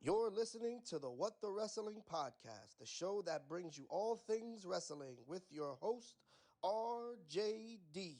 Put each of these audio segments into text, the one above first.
You're listening to the What the Wrestling Podcast, the show that brings you all things wrestling with your host, RJD.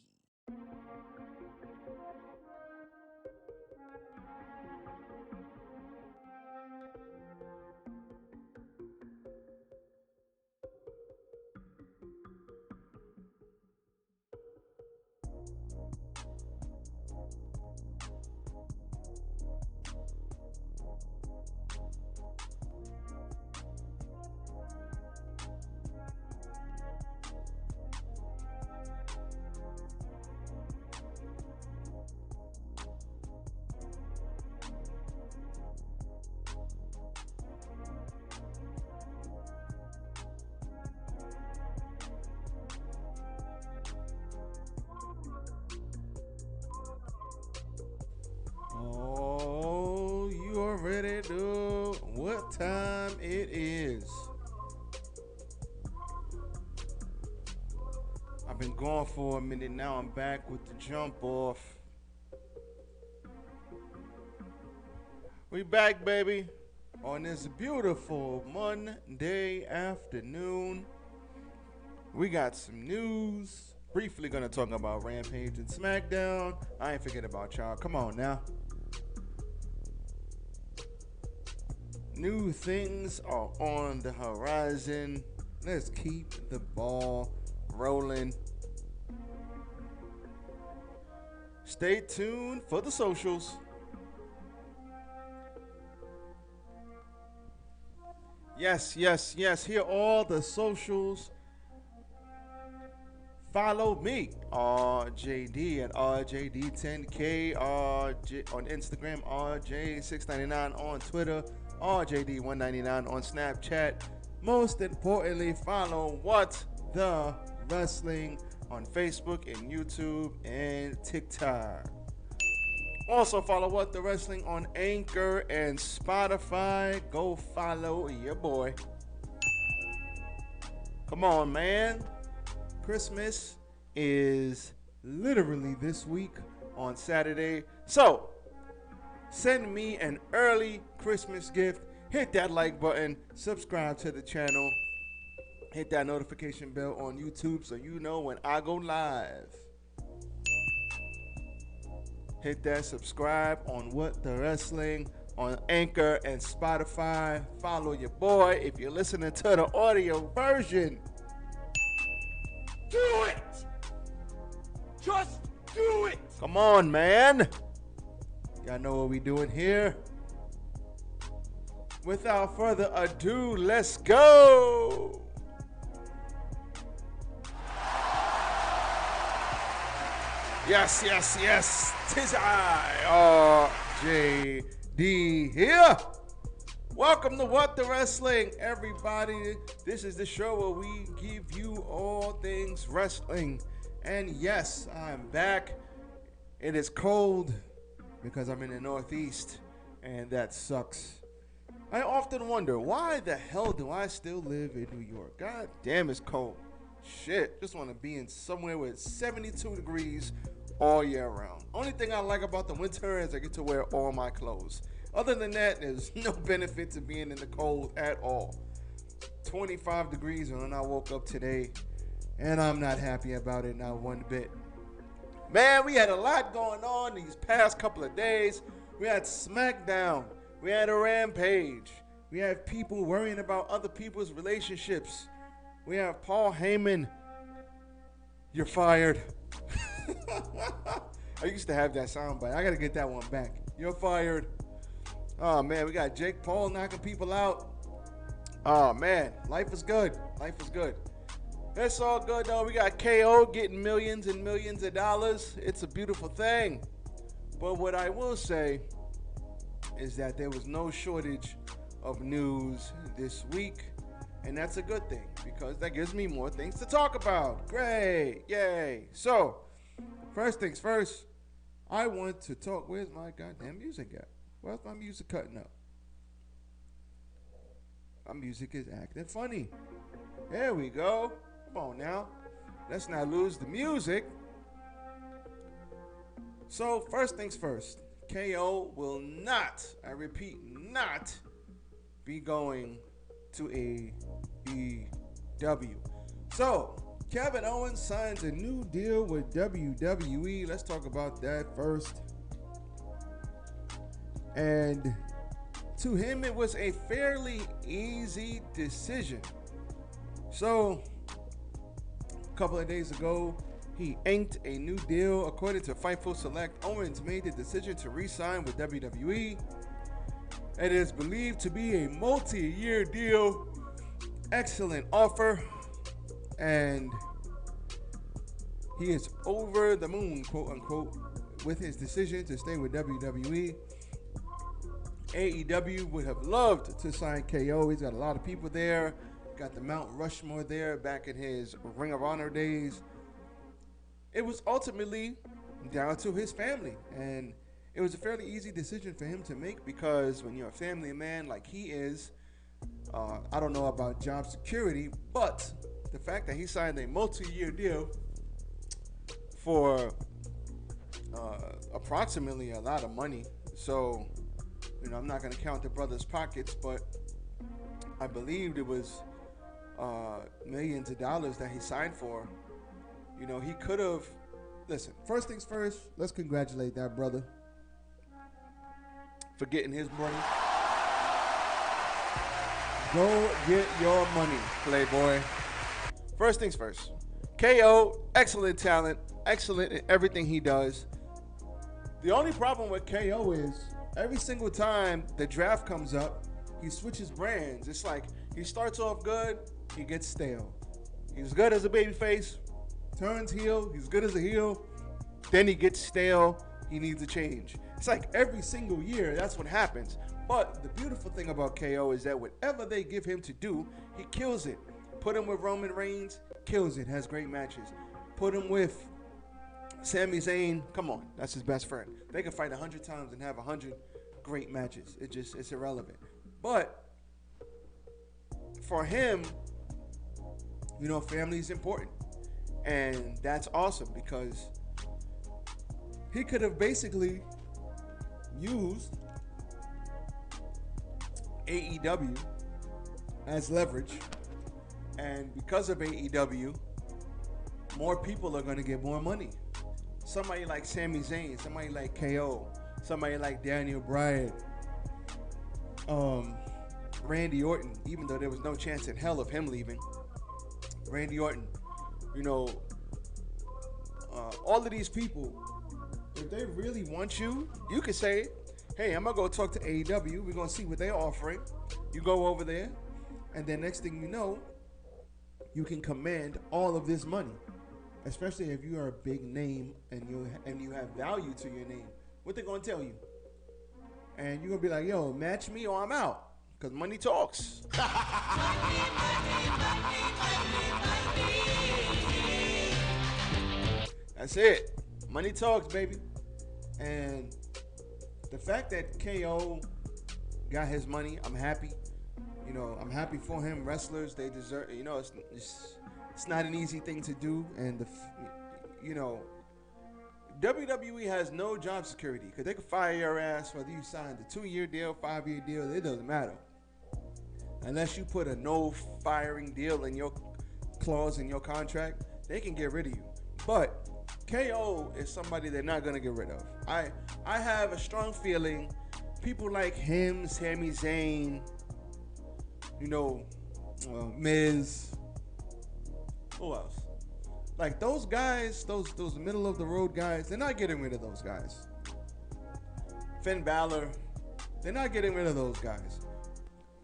Oh, you already know what time it is. I've been gone for a minute now. I'm back with the jump off. We back, baby, on this beautiful Monday afternoon. We got some news. Briefly gonna talk about Rampage and Smackdown. I ain't forget about y'all. Come on now. New things are on the horizon. Let's keep the ball rolling. Stay tuned for the socials. Yes. Here are all the socials. Follow me, RJD at RJD10K, RJ, on Instagram, RJ699 on Twitter, RJD199 on Snapchat. Most importantly, follow What the Wrestling on Facebook and YouTube and TikTok. Also follow What the Wrestling on Anchor and Spotify. Go follow your boy. Come on, man. Christmas is literally this week on Saturday. So, send me an early Christmas gift. Hit that like button. Subscribe to the channel. Hit that notification bell on YouTube so you know when I go live. Hit that subscribe on What the Wrestling on Anchor and Spotify. Follow your boy if you're listening to the audio version. Do it! Just do it! Come on, man. Y'all know what we doing here. Without further ado, let's go! Yes. Tis I, RJD here. Welcome to What the Wrestling, everybody. This is the show where we give you all things wrestling. And yes, I'm back. It is cold because I'm in the Northeast, and that sucks. I often wonder, why the hell do I still live in New York? God damn, it's cold. Shit, just want to be in somewhere where it's 72 degrees all year round. Only thing I like about the winter is I get to wear all my clothes. Other than that, there's no benefit to being in the cold at all. 25 degrees when I woke up today, and I'm not happy about it, not one bit. Man, we had a lot going on these past couple of days. We had Smackdown. We had a Rampage. We have people worrying about other people's relationships. We have Paul Heyman. You're fired. I used to have that soundbite. I got to get that one back. You're fired. Oh, man, we got Jake Paul knocking people out. Oh, man, life is good. Life is good. It's all good, though. We got KO getting millions and millions of dollars. It's a beautiful thing. But what I will say is that there was no shortage of news this week. And that's a good thing because that gives me more things to talk about. Great. Yay. So, first things first, I want to talk. Where's my goddamn music at? Where's my music cutting up? My music is acting funny. There we go. Come on now. Let's not lose the music. So, first things first. KO will not, I repeat, not be going to AEW. So, Kevin Owens signs a new deal with WWE. Let's talk about that first. And to him, it was a fairly easy decision. So, a couple of days ago, he inked a new deal. According to Fightful Select, Owens made the decision to re-sign with WWE. It is believed to be a multi-year deal. Excellent offer. And he is over the moon, quote unquote, with his decision to stay with WWE. AEW would have loved to sign KO. He's got a lot of people there. Got the Mount Rushmore there back in his Ring of Honor days. It was ultimately down to his family. And it was a fairly easy decision for him to make, because when you're a family man like he is, I don't know about job security, but the fact that he signed a multi-year deal for approximately a lot of money. So, I'm not going to count the brother's pockets, but I believed it was millions of dollars that he signed for. He could have. Listen, first things first, let's congratulate that brother for getting his money. Go get your money, Playboy. First things first. KO, excellent talent, excellent in everything he does. The only problem with KO is every single time the draft comes up, he switches brands. It's like he starts off good, he gets stale. He's good as a babyface, turns heel, he's good as a heel, then he gets stale, he needs a change. It's like every single year, that's what happens. But the beautiful thing about KO is that whatever they give him to do, he kills it. Put him with Roman Reigns, kills it, has great matches. Put him with Sami Zayn, come on, that's his best friend. They can fight 100 times and have 100 great matches. It's irrelevant. But for him, family is important. And that's awesome, because he could have basically used AEW as leverage, and because of AEW, more people are going to get more money. Somebody like Sami Zayn, somebody like KO, somebody like Daniel Bryan, Randy Orton, even though there was no chance in hell of him leaving. Randy Orton, all of these people, if they really want you, you could say, hey, I'm going to go talk to AEW. We're going to see what they're offering. You go over there, and then next thing you know, you can command all of this money, especially if you are a big name and you have value to your name. What they going to tell you? And you're going to be like, yo, match me or I'm out, because money talks. That's it. Money talks, baby. And the fact that KO got his money, I'm happy. I'm happy for him. Wrestlers, they deserve. It's not an easy thing to do, and WWE has no job security, because they can fire your ass whether you signed a 2-year deal, 5-year deal. It doesn't matter unless you put a no firing deal in your clause in your contract. They can get rid of you, but KO is somebody they're not going to get rid of. I have a strong feeling people like him, Sami Zayn, Miz, who else? Like those guys, those middle of the road guys, they're not getting rid of those guys. Finn Balor, they're not getting rid of those guys.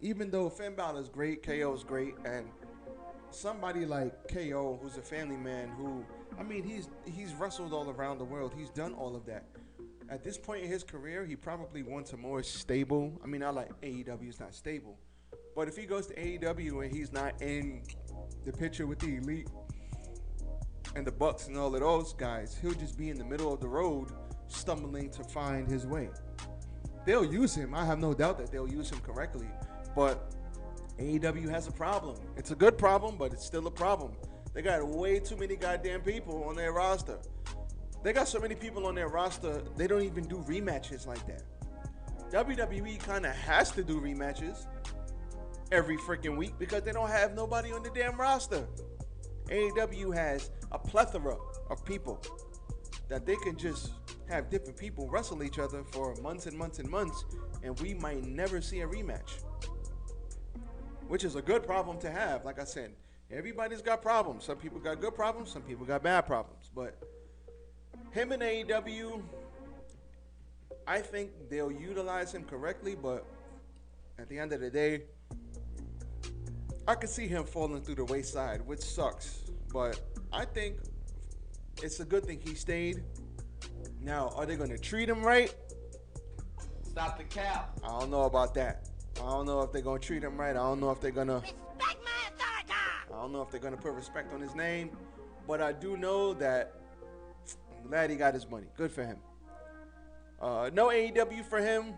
Even though Finn Balor's great, KO's great, and somebody like KO, who's a family man, he's wrestled all around the world. He's done all of that. At this point in his career, he probably wants a more stable. Not like AEW is not stable, but if he goes to AEW and he's not in the picture with the Elite and the Bucks and all of those guys, he'll just be in the middle of the road, stumbling to find his way. They'll use him. I have no doubt that they'll use him correctly, but AEW has a problem. It's a good problem, but it's still a problem. They got way too many goddamn people on their roster. They got so many people on their roster, they don't even do rematches like that. WWE kind of has to do rematches every freaking week because they don't have nobody on the damn roster. AEW has a plethora of people that they can just have different people wrestle each other for months and months and months, and we might never see a rematch, which is a good problem to have. Like I said, everybody's got problems. Some people got good problems, some people got bad problems. But him and AEW, I think they'll utilize him correctly, but at the end of the day, I could see him falling through the wayside, which sucks. But I think it's a good thing he stayed. Now, are they going to treat him right? Stop the cap. I don't know about that. I don't know if they're going to treat him right. I don't know if they're going to... Respect my authority! I don't know if they're going to put respect on his name. But I do know that I'm glad he got his money. Good for him. No AEW for him.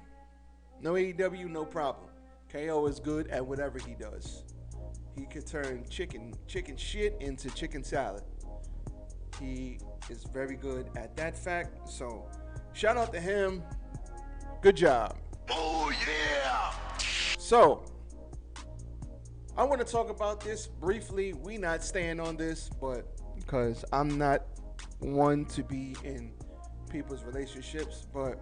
No AEW, no problem. KO is good at whatever he does. He could turn chicken shit into chicken salad. He is very good at that fact. So, shout out to him. Good job. Oh, yeah! So, I want to talk about this briefly. We not staying on this, but because I'm not one to be in people's relationships, but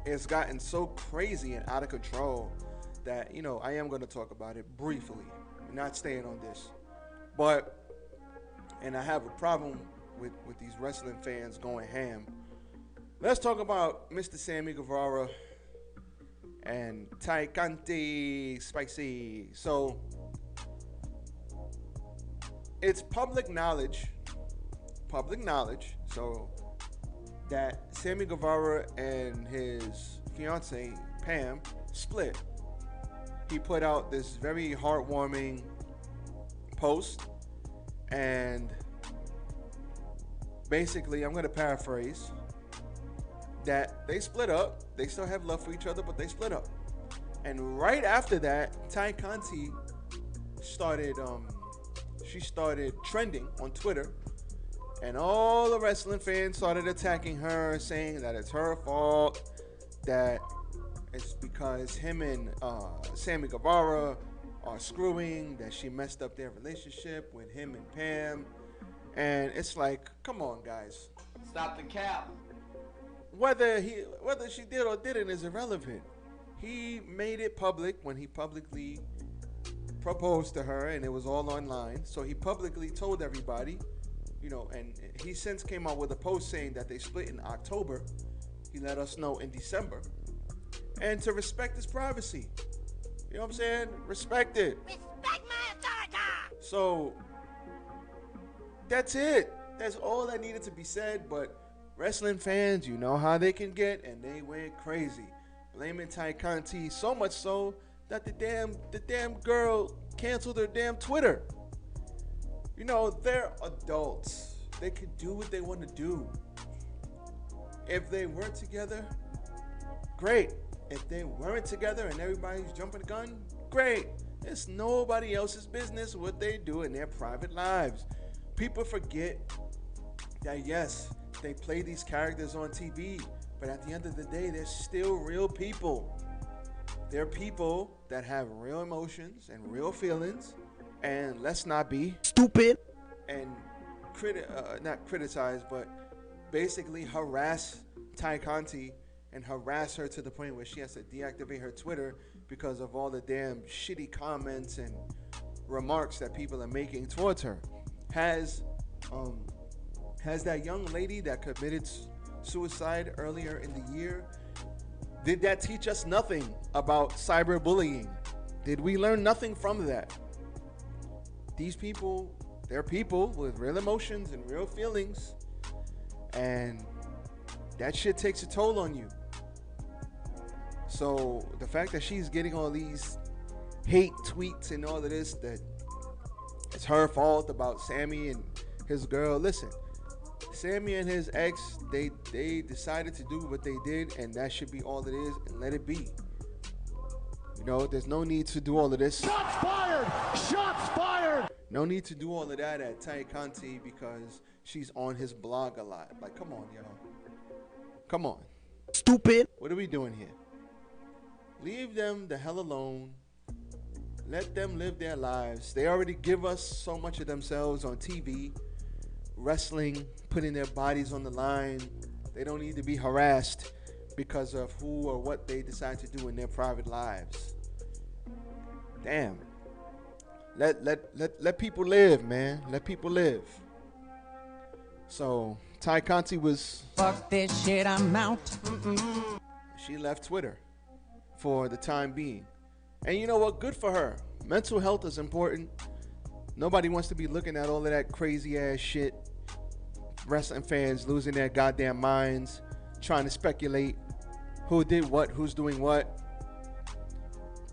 it's gotten so crazy and out of control that, you know, I am going to talk about it briefly. I'm not staying on this. But, and I have a problem with these wrestling fans going ham. Let's talk about Mr. Sammy Guevara and Tyconti Spicy. So, it's public knowledge, so that Sammy Guevara and his fiance Pam split. He put out this very heartwarming post, and basically, I'm going to paraphrase, that they split up. They still have love for each other, but they split up. And right after that, Tyconti started trending on Twitter, and all the wrestling fans started attacking her, saying that it's her fault, that it's because him and Sammy Guevara are screwing, that she messed up their relationship with him and Pam. And it's like, come on, guys. Stop the cap. Whether she did or didn't is irrelevant. He made it public when he publicly proposed to her, and it was all online. So he publicly told everybody, you know, and he since came out with a post saying that they split in October. He let us know in December. And to respect his privacy. You know what I'm saying? Respect it. Respect my authority! So, that's it. That's all that needed to be said. But wrestling fans, you know how they can get, and they went crazy, blaming Tyconti, so much so that the damn girl canceled her damn Twitter. You know, they're adults. They can do what they want to do. If they were together, great. If they weren't together and everybody's jumping the gun, great. It's nobody else's business what they do in their private lives. People forget that, yes, they play these characters on TV, but at the end of the day, they're still real people. They're people that have real emotions and real feelings, and let's not be Stupid. and not criticize, but basically harass Tyconti and harass her to the point where she has to deactivate her Twitter because of all the damn shitty comments and remarks that people are making towards her. Has that young lady that committed suicide earlier in the year, did that teach us nothing about cyberbullying? Did we learn nothing from that? These people, they're people with real emotions and real feelings, and that shit takes a toll on you. So the fact that she's getting all these hate tweets and all of this, that it's her fault about Sammy and his girl. Listen, Sammy and his ex, they decided to do what they did, and that should be all it is, and let it be. You know, there's no need to do all of this. Shots fired! Shots fired! No need to do all of that at Tyconti because she's on his blog a lot. Like, come on, y'all. Come on. Stupid. What are we doing here? Leave them the hell alone. Let them live their lives. They already give us so much of themselves on TV, wrestling, putting their bodies on the line. They don't need to be harassed because of who or what they decide to do in their private lives. Damn. Let people live, man. Let people live. So Tyconti was Fuck this shit, I'm out. She left Twitter for the time being. And you know what? Good for her. Mental health is important. Nobody wants to be looking at all of that crazy ass shit. Wrestling fans losing their goddamn minds, trying to speculate who did what, who's doing what.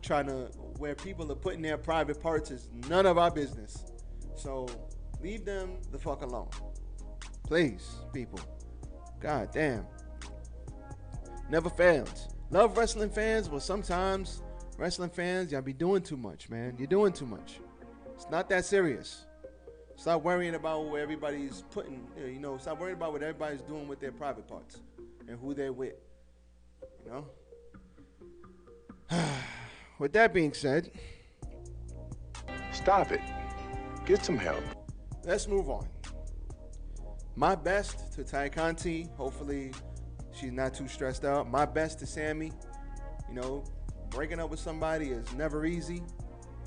Trying to, where people are putting their private parts is none of our business. So leave them the fuck alone. Please, people. God damn. Never fails. Love wrestling fans, but sometimes wrestling fans, y'all be doing too much, man. You're doing too much. It's not that serious. Stop worrying about what everybody's putting, stop worrying about what everybody's doing with their private parts and who they're with, With that being said, stop it. Get some help. Let's move on. My best to Tyconti. Hopefully she's not too stressed out. My best to Sammy. Breaking up with somebody is never easy,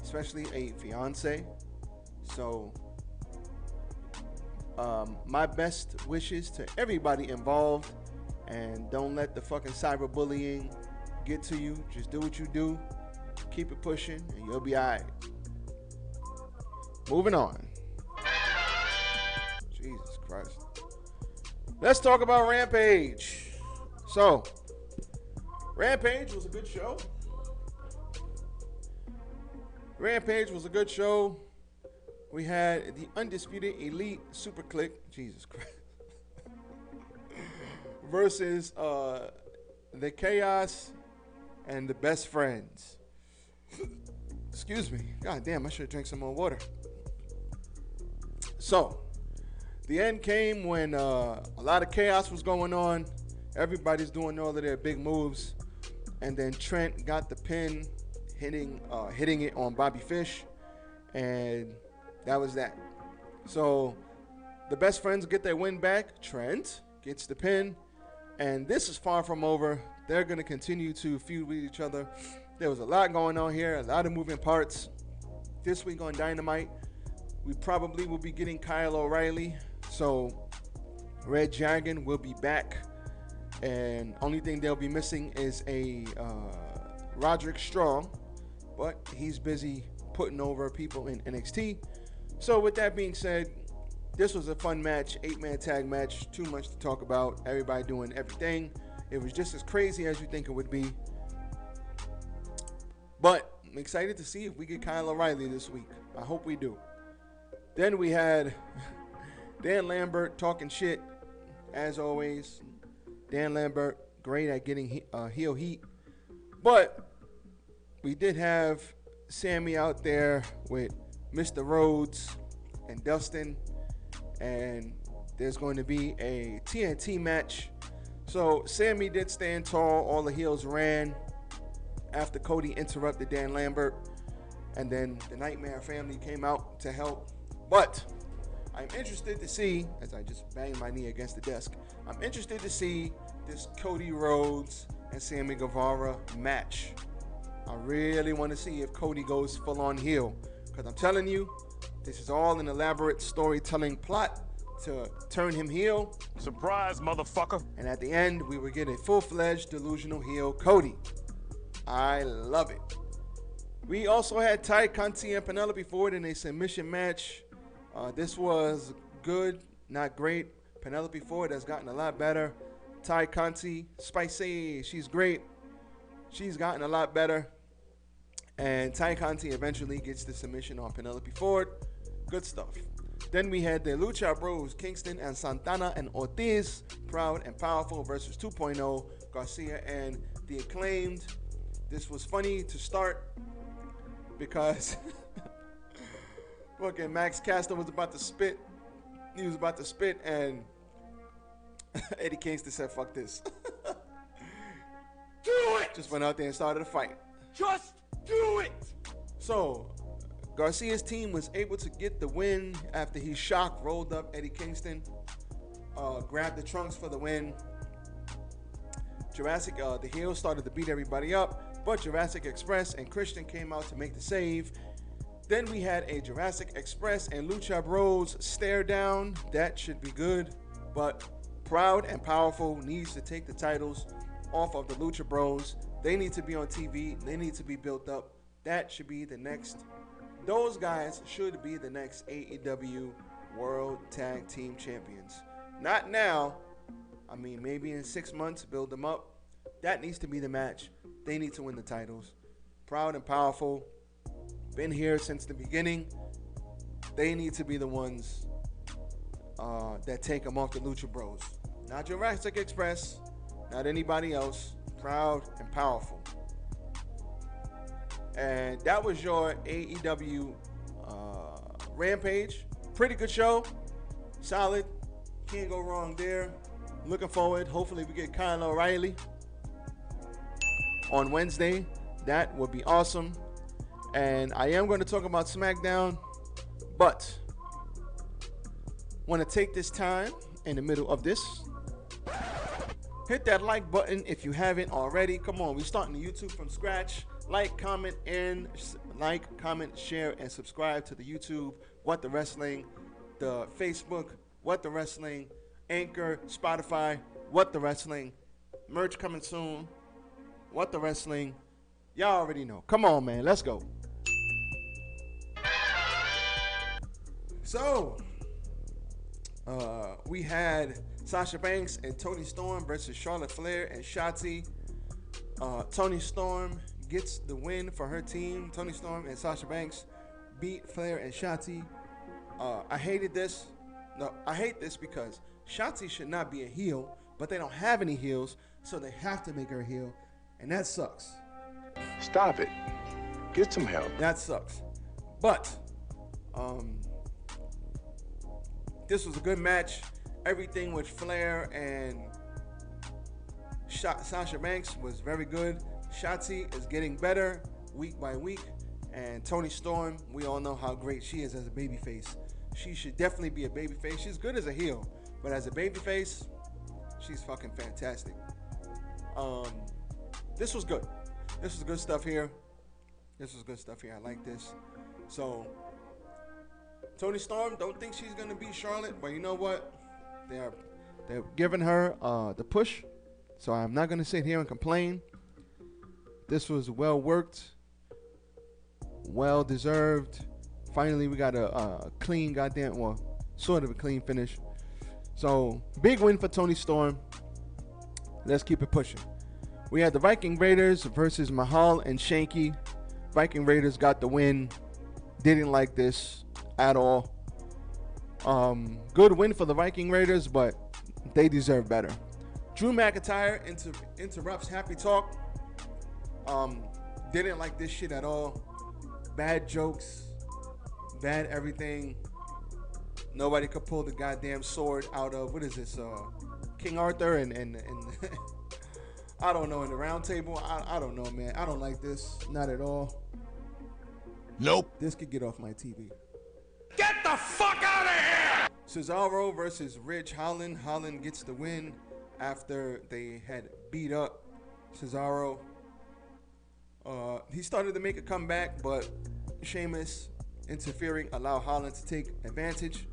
especially a fiance. So my best wishes to everybody involved, and don't let the fucking cyberbullying get to you. Just do what you do, keep it pushing, and you'll be all right. Moving on. Jesus Christ. Let's talk about Rampage. So, Rampage was a good show. We had the Undisputed Elite Super Click, Jesus Christ, versus the Chaos and the Best Friends. Excuse me. God damn, I should have drank some more water. So, the end came when a lot of chaos was going on. Everybody's doing all of their big moves. And then Trent got the pin, hitting it on Bobby Fish. And that was that. So, the Best Friends get their win back. Trent gets the pin. And this is far from over. They're going to continue to feud with each other. There was a lot going on here, a lot of moving parts. This week on Dynamite, we probably will be getting Kyle O'Reilly. So Red Dragon will be back. And only thing they'll be missing is a Roderick Strong. But he's busy putting over people in NXT. So with that being said, this was a fun match, 8-man tag match. Too much to talk about. Everybody doing everything. It was just as crazy as you think it would be. But I'm excited to see if we get Kyle O'Reilly this week. I hope we do. Then we had Dan Lambert talking shit, as always. Dan Lambert, great at getting heel heat. But we did have Sammy out there with Mr. Rhodes and Dustin. And there's going to be a TNT match. So Sammy did stand tall. All the heels ran after Cody interrupted Dan Lambert. And then the Nightmare family came out to help. But I'm interested to see, as I just banged my knee against the desk, I'm interested to see this Cody Rhodes and Sammy Guevara match. I really want to see if Cody goes full on heel. Because I'm telling you, this is all an elaborate storytelling plot to turn him heel. Surprise, motherfucker. And at the end, we will get a full-fledged delusional heel Cody. I love it. We also had Tyconti and Penelope Ford in a submission match. This was good, not great. Penelope Ford has gotten a lot better. Tyconti, spicy, she's great. She's gotten a lot better. And Tyconti eventually gets the submission on Penelope Ford. Good stuff. Then we had the Lucha Bros, Kingston and Santana and Ortiz, Proud and Powerful versus 2.0, Garcia and The Acclaimed. This was funny to start because fucking Max Caster was about to spit. He was about to spit and Eddie Kingston said, fuck this. Do it! Just went out there and started a fight. Just do it! So, Garcia's team was able to get the win after he rolled up Eddie Kingston, grabbed the trunks for the win. The heels started to beat everybody up, but Jurassic Express and Christian came out to make the save. Then we had a Jurassic Express and Lucha Bros stare down. That should be good, but Proud and Powerful needs to take the titles off of the Lucha Bros. They need to be on TV. They need to be built up. That should be the next. Those guys should be the next AEW World Tag Team Champions. Not now. I mean, maybe in 6 months, build them up. That needs to be the match. They need to win the titles. Proud and Powerful, been here since the beginning. They need to be the ones that take them off the Lucha Bros. Not Jurassic Express, not anybody else. Proud and Powerful. And that was your AEW Rampage. Pretty good show. Solid. Can't go wrong there. Looking forward. Hopefully we get Kyle O'Reilly on Wednesday. That would be awesome. And I am going to talk about Smackdown, but want to take this time in the middle of this. Hit that like button if you haven't already. Come on, we're starting the YouTube from scratch. Like, comment, share, and subscribe to the YouTube What the Wrestling, the Facebook What the Wrestling, Anchor, Spotify What the Wrestling, merch coming soon, What the Wrestling. Y'all already know. Come on, man, let's go. So, we had Sasha Banks and Toni Storm versus Charlotte Flair and Shotzi. Toni Storm gets the win for her team. Toni Storm and Sasha Banks beat Flair and Shotzi. I hated this. No, I hate this because Shotzi should not be a heel, but they don't have any heels, so they have to make her a heel, and that sucks. Stop it. Get some help. That sucks. But this was a good match. Everything with Flair and Sasha Banks was very good. Shotzi is getting better week by week. And Toni Storm, we all know how great she is as a babyface. She should definitely be a babyface. She's good as a heel, but as a babyface, she's fucking fantastic. This was good. This was good stuff here. I like this. So, Toni Storm, don't think she's gonna beat Charlotte, but you know what? They're giving her the push. So I'm not gonna sit here and complain. This was well worked, well deserved. Finally, we got a clean sort of a clean finish. So big win for Toni Storm. Let's keep it pushing. We had the Viking Raiders versus Mahal and Shanky. Viking Raiders got the win. Didn't like this at all. Good win for the Viking Raiders, but they deserve better. Drew McIntyre interrupts Happy Talk. Didn't like this shit at all. Bad jokes, bad everything. Nobody could pull the goddamn sword out of, what is this, King Arthur and I don't know, in the round table. I don't know, man. I don't like this, not at all. Nope. This could get off my TV. Get the fuck out of here! Cesaro versus Ridge Holland. Holland gets the win after they had beat up Cesaro. He started to make a comeback, but Sheamus interfering allowed Holland to take advantage.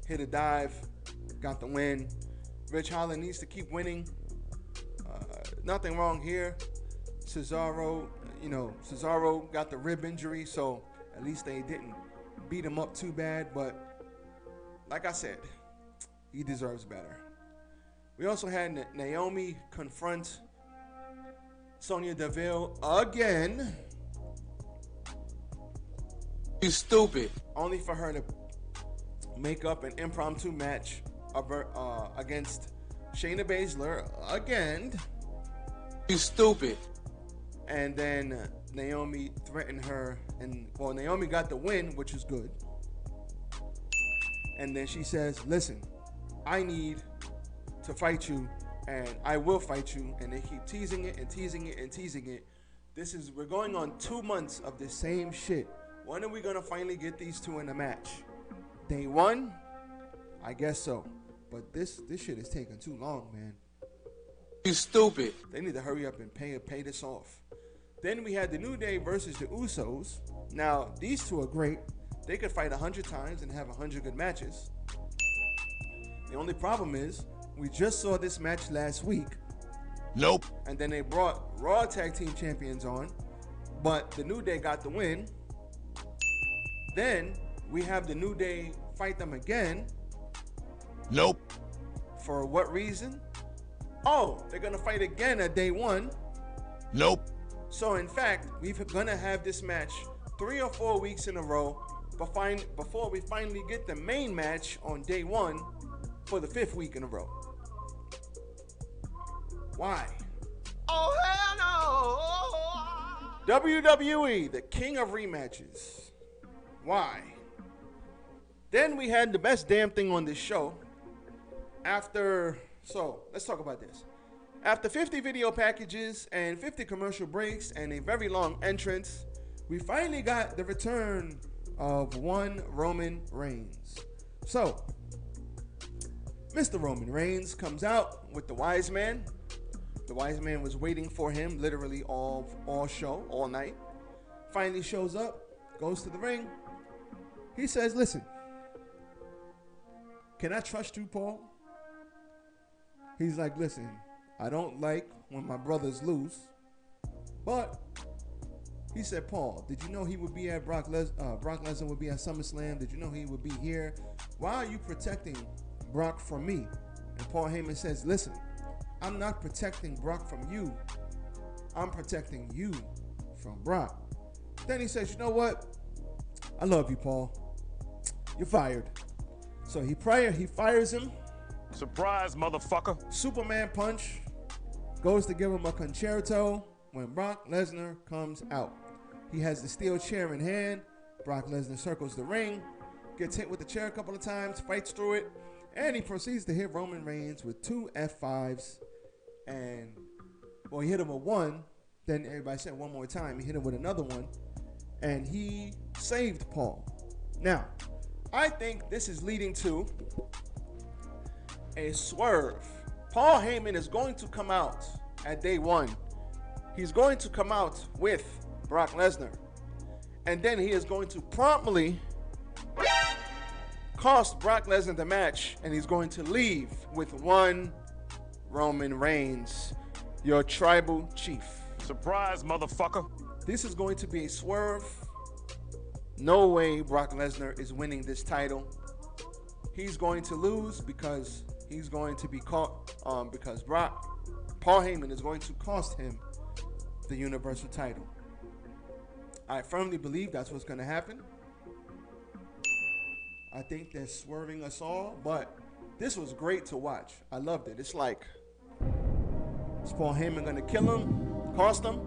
Hit a dive, got the win. Ridge Holland needs to keep winning. Nothing wrong here. Cesaro got the rib injury, so at least they didn't beat him up too bad. But like I said, he deserves better. We also had Naomi confront Sonya Deville again. You stupid. Only for her to make up an impromptu match against Shayna Baszler again. You stupid. And then Naomi threatened her, and Naomi got the win, which is good. And then she says, listen, I need to fight you, and I will fight you. And they keep teasing it and teasing it and teasing it We're going on 2 months of the same shit. When are we gonna finally get these two in a match? Day one? I guess so. But this shit is taking too long, man. You stupid. They need to hurry up and pay this off. Then we had the New Day versus the Usos. Now, these two are great. They could fight 100 times and have 100 good matches. The only problem is, we just saw this match last week. Nope. And then they brought Raw Tag Team Champions on, but the New Day got the win. Then we have the New Day fight them again. Nope. For what reason? Oh, they're gonna fight again at day one. Nope. So in fact, we're gonna have this match 3 or 4 weeks in a row before we finally get the main match on day one for the 5th week in a row. Why? Oh, hell no! WWE, the king of rematches. Why? Then we had the best damn thing on this show. So let's talk about this. After 50 video packages and 50 commercial breaks and a very long entrance, we finally got the return of one Roman Reigns. So, Mr. Roman Reigns comes out with the Wise Man. The Wise Man was waiting for him literally all show, all night. Finally shows up, goes to the ring. He says, listen, can I trust you, Paul? He's like, listen, I don't like when my brothers lose. But he said, Paul, did you know he would be at Brock Lesnar would be at SummerSlam? Did you know he would be here? Why are you protecting Brock from me? And Paul Heyman says, listen, I'm not protecting Brock from you. I'm protecting you from Brock. Then he says, you know what? I love you, Paul. You're fired. So he fires him. Surprise, motherfucker. Superman punch. Goes to give him a concerto when Brock Lesnar comes out. He has the steel chair in hand. Brock Lesnar circles the ring, gets hit with the chair a couple of times, fights through it, and he proceeds to hit Roman Reigns with 2 F5s. And, well, he hit him with one. Then everybody said one more time. He hit him with another one. And he saved Paul. Now, I think this is leading to a swerve. Paul Heyman is going to come out at day one. He's going to come out with Brock Lesnar. And then he is going to promptly cost Brock Lesnar the match. And he's going to leave with one Roman Reigns, your tribal chief. Surprise, motherfucker. This is going to be a swerve. No way Brock Lesnar is winning this title. He's going to lose because he's going to be caught because Paul Heyman is going to cost him the Universal title. I firmly believe that's what's going to happen. I think they're swerving us all, but this was great to watch. I loved it. It's like, is Paul Heyman going to kill him, cost him,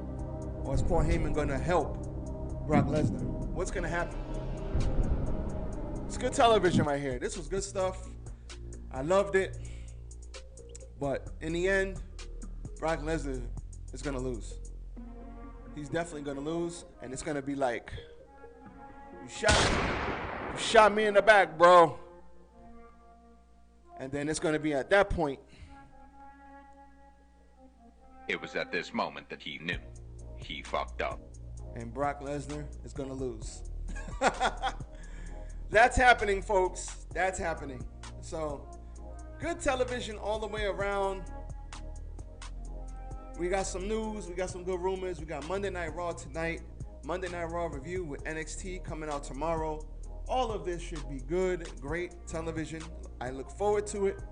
or is Paul Heyman going to help Brock Lesnar? What's going to happen? It's good television right here. This was good stuff. I loved it. But in the end, Brock Lesnar is going to lose. He's definitely going to lose. And it's going to be like, you shot me in the back, bro. And then it's going to be at that point. It was at this moment that he knew he fucked up. And Brock Lesnar is going to lose. That's happening, folks. That's happening. So, good television all the way around. We got some news. We got some good rumors. We got Monday Night Raw tonight. Monday Night Raw review with NXT coming out tomorrow. All of this should be good, great television. I look forward to it.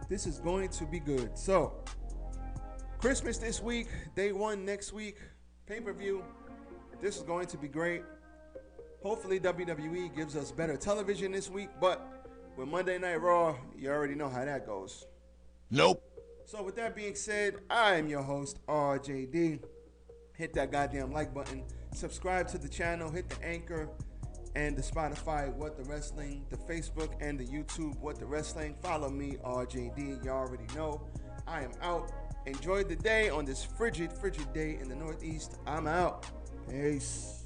This is going to be good. So, Christmas this week, day one next week, pay-per-view. This is going to be great. Hopefully WWE gives us better television this week, but with Monday Night Raw, you already know how that goes. Nope. So with that being said, I am your host, RJD. Hit that goddamn like button. Subscribe to the channel. Hit the Anchor and the Spotify, What the Wrestling, the Facebook and the YouTube, What the Wrestling. Follow me, RJD. You already know. I am out. Enjoy the day on this frigid day in the Northeast. I'm out. Peace.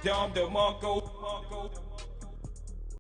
Dom DeMarco.